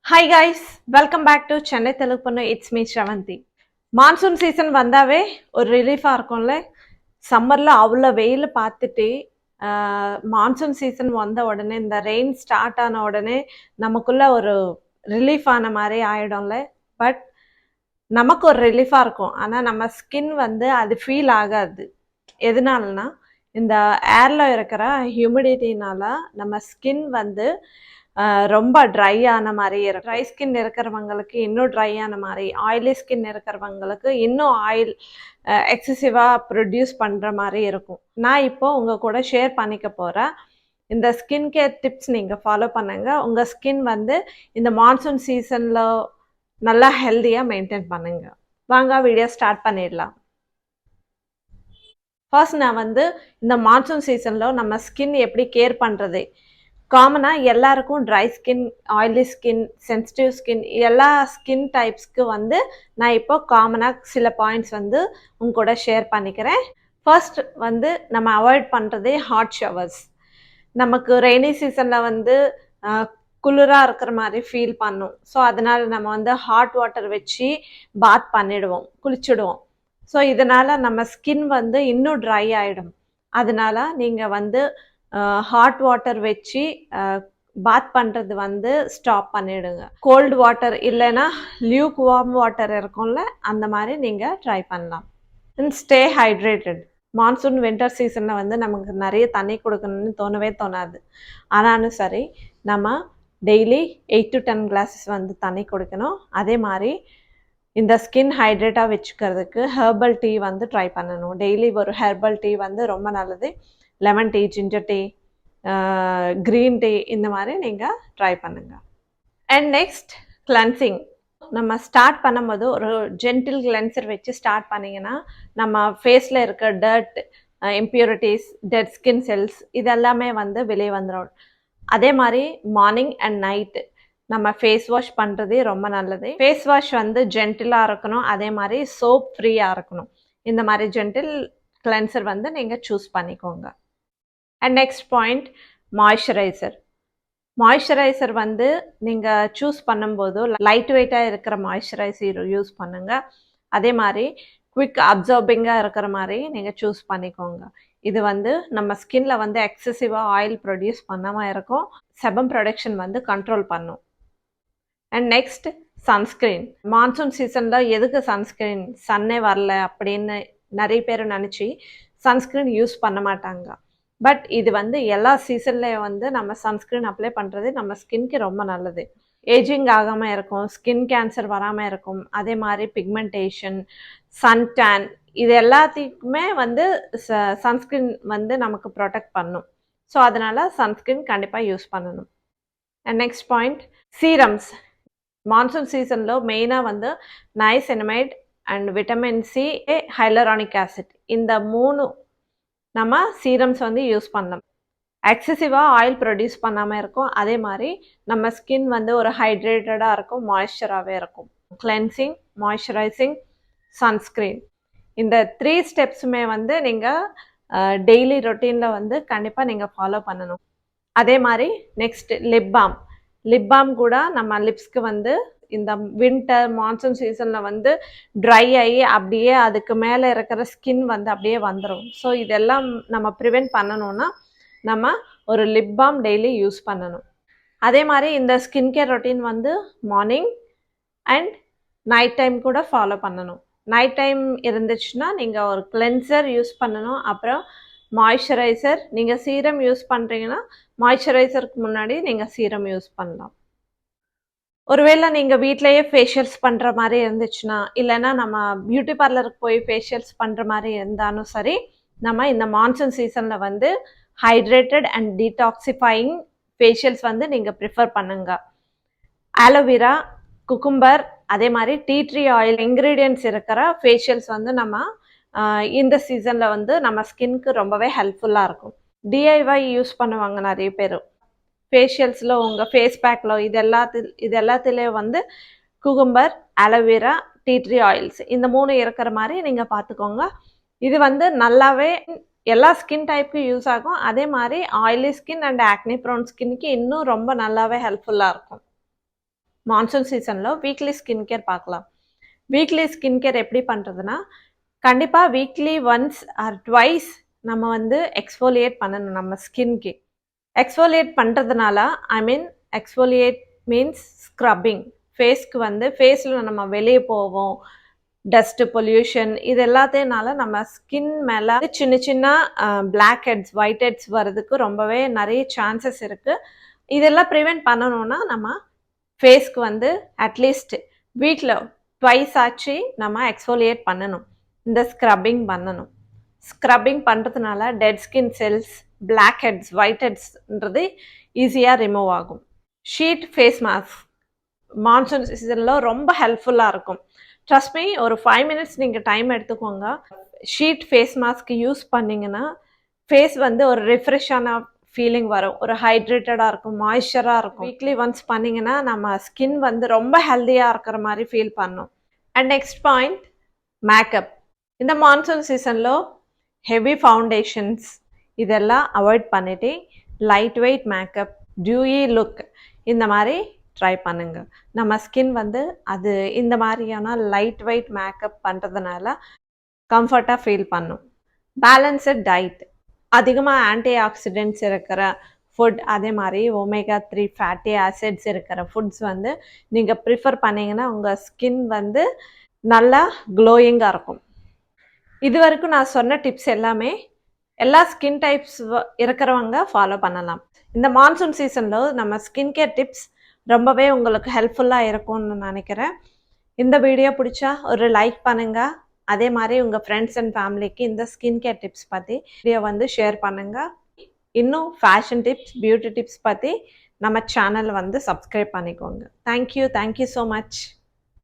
Hi guys, welcome back to Chennai Telugu Pannu. It's me Shravanti. Monsoon season வந்தாவே ஒரு ரிலீஃபாக இருக்கும்ல. சம்மரில் அவ்வளோ வெயில் பார்த்துட்டு மான்சூன் சீசன் வந்த உடனே இந்த ரெயின் ஸ்டார்ட் ஆன உடனே நமக்குள்ள ஒரு ரிலீஃப் ஆன மாதிரி ஆகிடும்ல. பட் நமக்கு ஒரு ரிலீஃபாக இருக்கும், ஆனால் நம்ம ஸ்கின் வந்து அது ஃபீல் ஆகாது. எதனாலனா இந்த ஏரில் இருக்கிற ஹியூமிடிட்டினால நம்ம ஸ்கின் வந்து ரொம்ப ட்ரை ஆன மாதிரி இருக்கும். ட்ரை ஸ்கின் இருக்கிறவங்களுக்கு இன்னும் ட்ரை ஆன மாதிரி, ஆயிலி ஸ்கின் இருக்கிறவங்களுக்கு இன்னும் ஆயில் எக்ஸசிவாக ப்ரொடியூஸ் பண்ணுற மாதிரி இருக்கும். நான் இப்போ உங்கள் கூட ஷேர் பண்ணிக்க போகிறேன். இந்த ஸ்கின் கேர் டிப்ஸ் நீங்கள் ஃபாலோ பண்ணுங்க. உங்கள் ஸ்கின் வந்து இந்த மான்சூன் சீசனில் நல்லா ஹெல்த்தியாக மெயின்டைன் பண்ணுங்க. வாங்க வீடியோ ஸ்டார்ட் பண்ணிடலாம். ஃபர்ஸ்ட் நான் வந்து இந்த மான்சூன் சீசனில் நம்ம ஸ்கின் எப்படி கேர் பண்ணுறது. காமனாக எல்லாருக்கும் dry skin, oily skin, sensitive skin, எல்லா ஸ்கின் டைப்ஸ்க்கு வந்து நான் இப்போ காமனாக சில பாயிண்ட்ஸ் வந்து உங்க கூட ஷேர் பண்ணிக்கிறேன். ஃபர்ஸ்ட் வந்து நம்ம அவாய்ட் பண்ணுறதே ஹாட் ஷவர்ஸ். நமக்கு ரெய்னி சீசனில் வந்து குளிராக இருக்கிற மாதிரி ஃபீல் பண்ணும். ஸோ அதனால் நம்ம வந்து ஹாட் வாட்டர் வச்சு பாத் பண்ணிடுவோம், குளிச்சுடுவோம். ஸோ இதனால் நம்ம ஸ்கின் வந்து இன்னும் ட்ரை ஆகிடும். அதனால நீங்கள் வந்து ஹாட் வாட்டர் வச்சு பாத் பண்ணுறது வந்து ஸ்டாப் பண்ணிவிடுங்க. கோல்டு வாட்டர் இல்லைன்னா லியூக் வார்ம் வாட்டர் இருக்கும்ல, அந்த மாதிரி நீங்கள் ட்ரை பண்ணலாம். And stay hydrated. Monsoon winter சீசனில் வந்து நமக்கு நிறைய தண்ணி கொடுக்கணும்னு தோணவே தோணாது. ஆனாலும் சரி, நம்ம டெய்லி 8 to 10 கிளாஸஸ் வந்து தண்ணி குடிக்கணும். அதே மாதிரி இந்த ஸ்கின் ஹைட்ரேட்டாக வச்சுக்கிறதுக்கு ஹெர்பல் டீ வந்து ட்ரை பண்ணணும். டெய்லி ஒரு ஹெர்பல் டீ வந்து ரொம்ப நல்லது. Lemon tea, ginger tea, green tea, இந்த மாதிரி நீங்கள் ட்ரை பண்ணுங்கள். And next cleansing. நம்ம ஸ்டார்ட் பண்ணும்போது ஒரு ஜென்டில் கிளென்சர் வச்சு ஸ்டார்ட் பண்ணிங்கன்னா நம்ம ஃபேஸில் இருக்க dirt, impurities, dead skin cells இதெல்லாமே வந்து வெளியே வந்துடும். அதே மாதிரி மார்னிங் அண்ட் நைட்டு நம்ம ஃபேஸ் வாஷ் பண்ணுறதே ரொம்ப நல்லது. ஃபேஸ் வாஷ் வந்து ஜென்டிலாக இருக்கணும், அதே மாதிரி சோப் ஃப்ரீயாக இருக்கணும். இந்த மாதிரி ஜென்டில் கிளென்சர் வந்து நீங்கள் சூஸ் பண்ணிக்கோங்க. And next point, moisturiser. Moisturiser வந்து நீங்கள் சூஸ் பண்ணும்போது லைட் வெயிட்டாக இருக்கிற மாய்ஸ்சரைசர் யூஸ் பண்ணுங்கள். அதே மாதிரி குவிக் அப்சர்பிங்காக இருக்கிற மாதிரி நீங்கள் சூஸ் பண்ணிக்கோங்க. இது வந்து நம்ம ஸ்கின்ல வந்து எக்ஸசிவாக ஆயில் ப்ரொடியூஸ் பண்ணாமல் இருக்கும். செபம் ப்ரொடக்ஷன் வந்து கண்ட்ரோல் பண்ணும். And next sunscreen. மான்சூன் சீசனில் எதுக்கு சன்ஸ்க்ரீன், சன்னே வரல அப்படின்னு நிறைய பேர் நினச்சி சன்ஸ்க்ரீன் யூஸ் பண்ண மாட்டாங்க. பட் இது வந்து எல்லா சீசன்லேயும் வந்து நம்ம சன்ஸ்க்ரீன் அப்ளை பண்ணுறது நம்ம ஸ்கின்க்கு ரொம்ப நல்லது. ஏஜிங் ஆகாமல் இருக்கும், ஸ்கின் கேன்சர் வராமல் இருக்கும். அதே மாதிரி பிக்மெண்டேஷன், சன் டேன், இது எல்லாத்துக்குமே வந்து சன்ஸ்க்ரீன் வந்து நமக்கு ப்ரொடெக்ட் பண்ணும். ஸோ அதனால் சன்ஸ்க்ரீன் கண்டிப்பாக யூஸ் பண்ணணும். And next point, serums. Monsoon சீசனில் மெயினாக வந்து niacinamide and vitamin C, hyaluronic acid, இந்த 3 நம்ம சீரம்ஸ் வந்து யூஸ் பண்ணலாம். எக்ஸசிவாக ஆயில் ப்ரொடியூஸ் பண்ணாமல் இருக்கும். அதே மாதிரி நம்ம ஸ்கின் வந்து ஒரு ஹைட்ரேட்டடாக இருக்கும், மாய்ஸ்சராகவே இருக்கும். கிளென்சிங், மாய்ஸ்சரைசிங், சன்ஸ்க்ரீன், இந்த 3 ஸ்டெப்ஸுமே வந்து நீங்கள் டெய்லி ரொட்டீனில் வந்து கண்டிப்பாக நீங்கள் ஃபாலோ பண்ணணும். அதே மாதிரி next lip balm. Lip balm கூட நம்ம லிப்ஸ்க்கு வந்து இந்த வின்டர் மான்சூன் சீசனில் வந்து ட்ரை ஆகி அப்படியே அதுக்கு மேலே இருக்கிற ஸ்கின் வந்து அப்படியே வந்துடும். ஸோ இதெல்லாம் நம்ம ப்ரிவெண்ட் பண்ணணும்னா நம்ம ஒரு லிப் பாம் டெய்லி யூஸ் பண்ணணும். அதே மாதிரி இந்த ஸ்கின் கேர் ரொட்டீன் வந்து மார்னிங் அண்ட் நைட் டைம் கூட ஃபாலோ பண்ணணும். நைட் டைம் இருந்துச்சுன்னா நீங்கள் ஒரு கிளென்சர் யூஸ் பண்ணணும். அப்புறம் மாய்ஸ்சரைசர், நீங்கள் சீரம் யூஸ் பண்ணுறீங்கன்னா மாய்ஸ்சரைசருக்கு முன்னாடி நீங்கள் சீரம் யூஸ் பண்ணலாம். ஒருவேளை நீங்கள் வீட்டிலையே ஃபேஷியல்ஸ் பண்ணுற மாதிரி இருந்துச்சுன்னா, இல்லைன்னா நம்ம பியூட்டி பார்லருக்கு போய் ஃபேஷியல்ஸ் பண்ணுற மாதிரி இருந்தாலும் சரி, நம்ம இந்த மான்சூன் சீசனில் வந்து ஹைட்ரேட்டட் அண்ட் டீடாக்சிஃபையிங் ஃபேஷியல்ஸ் வந்து நீங்கள் ப்ரிஃபர் பண்ணுங்க. ஆலோவேரா, குக்கும்பர், அதே மாதிரி டீ ட்ரீ ஆயில் இன்க்ரீடியன்ட்ஸ் இருக்கிற ஃபேஷியல்ஸ் வந்து நம்ம இந்த சீசனில் வந்து நம்ம ஸ்கின்க்கு ரொம்பவே ஹெல்ப்ஃபுல்லாக இருக்கும். டிஐஒய் யூஸ் பண்ணுவாங்க நிறைய பேர். ஃபேஷியல்ஸில் உங்கள் ஃபேஸ் பேக்கில் இது எல்லாத்துலேயும் வந்து cucumber, aloe vera, tea tree oils, இந்த 3 இருக்கிற மாதிரி நீங்கள் பார்த்துக்கோங்க. இது வந்து நல்லாவே எல்லா ஸ்கின் டைப்புக்கு யூஸ் ஆகும். அதே மாதிரி oily skin and acne prone ஸ்கின்னுக்கு இன்னும் ரொம்ப நல்லாவே ஹெல்ப்ஃபுல்லாக இருக்கும். மான்சூன் சீசனில் வீக்லி ஸ்கின் கேர் பார்க்கலாம். வீக்லி ஸ்கின் கேர் எப்படி பண்ணுறதுன்னா, கண்டிப்பாக வீக்லி ஒன்ஸ் ஆர் ட்வைஸ் நம்ம வந்து எக்ஸ்ஃபோலியேட் பண்ணணும் நம்ம ஸ்கின்க்கு. எக்ஸ்ஃபோலியேட் பண்ணுறதுனால எக்ஸ்ஃபோலியேட் மீன்ஸ் ஸ்க்ரப்பிங். ஃபேஸ்க்கு வந்து ஃபேஸில் நம்ம வெளியே போவோம், டஸ்ட்டு பொல்யூஷன் இது எல்லாத்தையும்னால நம்ம ஸ்கின் மேலே சின்ன சின்ன பிளாக் ஹெட்ஸ் ஒயிட் ஹெட்ஸ் வர்றதுக்கு ரொம்பவே நிறைய சான்சஸ் இருக்குது. இதெல்லாம் ப்ரிவெண்ட் பண்ணணும்னா நம்ம ஃபேஸ்க்கு வந்து அட்லீஸ்ட் வீக்கில் ட்வைஸ் ஆச்சு நம்ம எக்ஸ்ஃபோலியேட் பண்ணணும், இந்த ஸ்க்ரப்பிங் பண்ணணும். ஸ்க்ரப்பிங் பண்ணுறதுனால dead skin cells, blackheads, ஒயிட் ஹெட்ஸ்ன்றது ஈஸியாக ரிமூவ் ஆகும். ஷீட் ஃபேஸ் மாஸ்க் மான்சூன் சீசனில் ரொம்ப ஹெல்ப்ஃபுல்லாக இருக்கும். ட்ரஸ்ட் மீ, ஒரு 5 மினிட்ஸ் நீங்கள் டைம் எடுத்துக்கோங்க. ஷீட் ஃபேஸ் மாஸ்க் யூஸ் பண்ணிங்கன்னா ஃபேஸ் வந்து ஒரு ரிஃப்ரெஷ்ஷான ஃபீலிங் வரும், ஒரு ஹைட்ரேட்டடாக இருக்கும், மாய்ஸ்சராக இருக்கும். வீக்லி ஒன்ஸ் பண்ணிங்கன்னா நம்ம ஸ்கின் வந்து ரொம்ப ஹெல்த்தியாக இருக்கிற மாதிரி ஃபீல் பண்ணும். And next point, makeup. இந்த மான்சூன் சீசனில் ஹெவி ஃபவுண்டேஷன்ஸ் இதெல்லாம் அவாய்ட் பண்ணிவிட்டு லைட் வெயிட் மேக்கப், டியூயி லுக் இந்த மாதிரி ட்ரை பண்ணுங்க. நம்ம ஸ்கின் வந்து அது இந்த மாதிரியான லைட் வெயிட் மேக்கப் பண்ணுறதுனால கம்ஃபர்ட்டாக ஃபீல் பண்ணும். பேலன்ஸ்டு டயட், அதிகமாக ஆன்டி ஆக்சிடென்ட்ஸ் இருக்கிற ஃபுட், அதே மாதிரி ஒமேகா 3 ஃபேட்டி ஆசிட்ஸ் இருக்கிற ஃபுட்ஸ் வந்து நீங்கள் ப்ரிஃபர் பண்ணிங்கன்னா உங்கள் ஸ்கின் வந்து நல்லா க்ளோயிங்காக இருக்கும். இது வரைக்கும் நான் சொன்ன டிப்ஸ் எல்லாமே எல்லா ஸ்கின் டைப்ஸ் இருக்கிறவங்க ஃபாலோ பண்ணலாம். இந்த மான்சூன் சீசனில் நம்ம ஸ்கின் கேர் டிப்ஸ் ரொம்பவே உங்களுக்கு ஹெல்ப்ஃபுல்லாக இருக்கும்னு நினைக்கிறேன். இந்த வீடியோ பிடிச்சா ஒரு லைக் பண்ணுங்கள். அதே மாதிரி உங்கள் ஃப்ரெண்ட்ஸ் அண்ட் ஃபேமிலிக்கு இந்த ஸ்கின் கேர் டிப்ஸ் பற்றி வீடியோ வந்து ஷேர் பண்ணுங்கள். இன்னும் ஃபேஷன் டிப்ஸ், பியூட்டி டிப்ஸ் பற்றி நம்ம சேனல் வந்து சப்ஸ்கிரைப் பண்ணிக்கோங்க. Thank you so much.